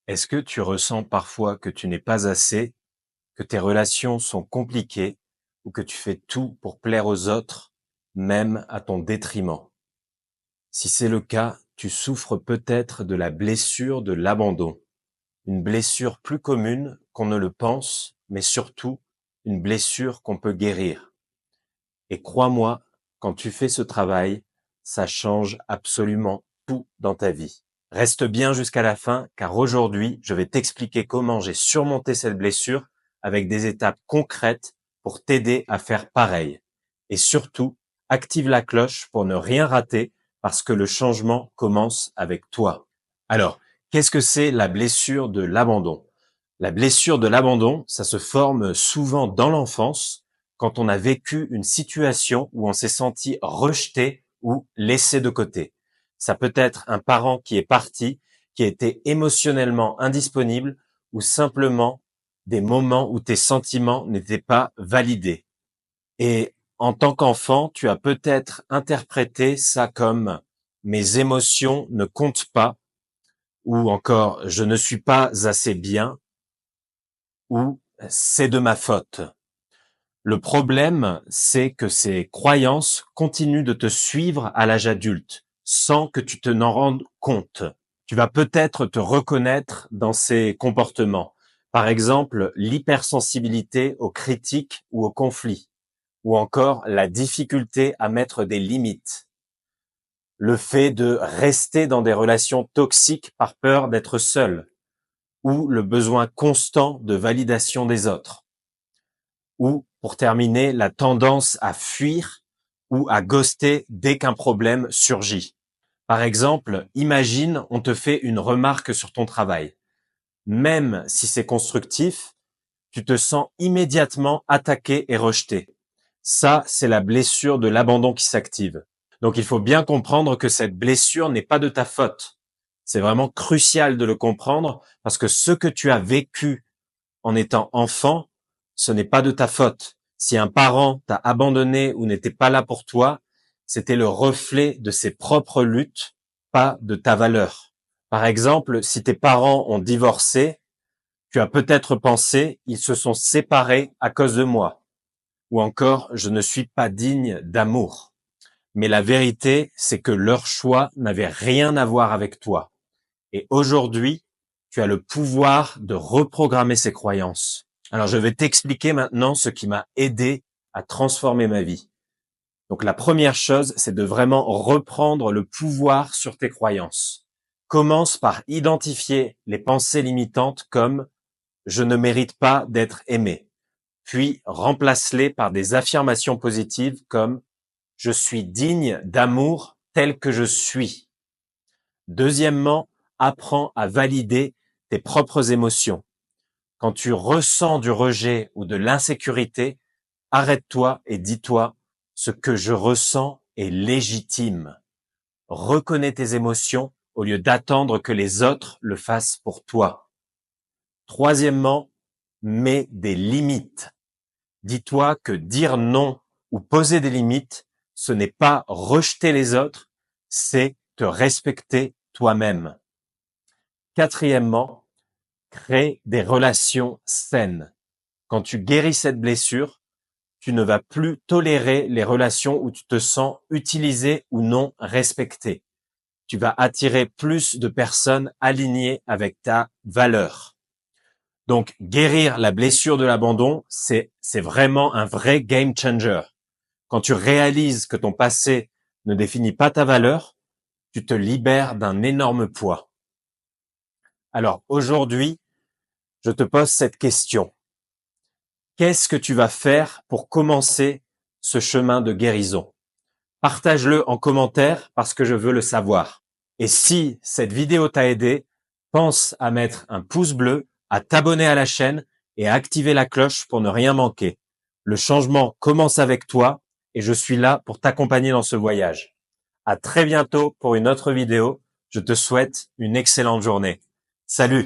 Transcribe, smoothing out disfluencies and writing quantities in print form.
Est-ce que tu ressens parfois que tu n'es pas assez, que tes relations sont compliquées ou que tu fais tout pour plaire aux autres, même à ton détriment? Si c'est le cas, tu souffres peut-être de la blessure de l'abandon, une blessure plus commune qu'on ne le pense, mais surtout une blessure qu'on peut guérir. Et crois-moi, quand tu fais ce travail, ça change absolument tout dans ta vie. Reste bien jusqu'à la fin, car aujourd'hui, je vais t'expliquer comment j'ai surmonté cette blessure avec des étapes concrètes pour t'aider à faire pareil. Et surtout, active la cloche pour ne rien rater parce que le changement commence avec toi. Alors, qu'est-ce que c'est la blessure de l'abandon? La blessure de l'abandon, ça se forme souvent dans l'enfance quand on a vécu une situation où on s'est senti rejeté ou laissé de côté. Ça peut être un parent qui est parti, qui a été émotionnellement indisponible ou simplement des moments où tes sentiments n'étaient pas validés. Et en tant qu'enfant, tu as peut-être interprété ça comme mes émotions ne comptent pas ou encore je ne suis pas assez bien ou c'est de ma faute. Le problème, c'est que ces croyances continuent de te suivre à l'âge adulte, sans que tu te n'en rendes compte. Tu vas peut-être te reconnaître dans ces comportements. Par exemple, l'hypersensibilité aux critiques ou aux conflits, ou encore la difficulté à mettre des limites. Le fait de rester dans des relations toxiques par peur d'être seul, ou le besoin constant de validation des autres. Ou, pour terminer, la tendance à fuir ou à ghoster dès qu'un problème surgit. Par exemple, imagine, on te fait une remarque sur ton travail. Même si c'est constructif, tu te sens immédiatement attaqué et rejeté. Ça, c'est la blessure de l'abandon qui s'active. Donc il faut bien comprendre que cette blessure n'est pas de ta faute. C'est vraiment crucial de le comprendre parce que ce que tu as vécu en étant enfant, ce n'est pas de ta faute. Si un parent t'a abandonné ou n'était pas là pour toi, c'était le reflet de ses propres luttes, pas de ta valeur. Par exemple, si tes parents ont divorcé, tu as peut-être pensé, ils se sont séparés à cause de moi. Ou encore, je ne suis pas digne d'amour. Mais la vérité, c'est que leur choix n'avait rien à voir avec toi. Et aujourd'hui, tu as le pouvoir de reprogrammer ces croyances. Alors, je vais t'expliquer maintenant ce qui m'a aidé à transformer ma vie. Donc, la première chose, c'est de vraiment reprendre le pouvoir sur tes croyances. Commence par identifier les pensées limitantes comme je ne mérite pas d'être aimé. Puis, remplace-les par des affirmations positives comme je suis digne d'amour tel que je suis. Deuxièmement, apprends à valider tes propres émotions. Quand tu ressens du rejet ou de l'insécurité, arrête-toi et dis-toi, ce que je ressens est légitime. Reconnais tes émotions au lieu d'attendre que les autres le fassent pour toi. Troisièmement, mets des limites. Dis-toi que dire non ou poser des limites, ce n'est pas rejeter les autres, c'est te respecter toi-même. Quatrièmement, crée des relations saines. Quand tu guéris cette blessure, tu ne vas plus tolérer les relations où tu te sens utilisé ou non respecté. Tu vas attirer plus de personnes alignées avec ta valeur. Donc, guérir la blessure de l'abandon, c'est vraiment un vrai game changer. Quand tu réalises que ton passé ne définit pas ta valeur, tu te libères d'un énorme poids. Alors, aujourd'hui, je te pose cette question. Qu'est-ce que tu vas faire pour commencer ce chemin de guérison? Partage-le en commentaire parce que je veux le savoir. Et si cette vidéo t'a aidé, pense à mettre un pouce bleu, à t'abonner à la chaîne et à activer la cloche pour ne rien manquer. Le changement commence avec toi et je suis là pour t'accompagner dans ce voyage. À très bientôt pour une autre vidéo. Je te souhaite une excellente journée. Salut!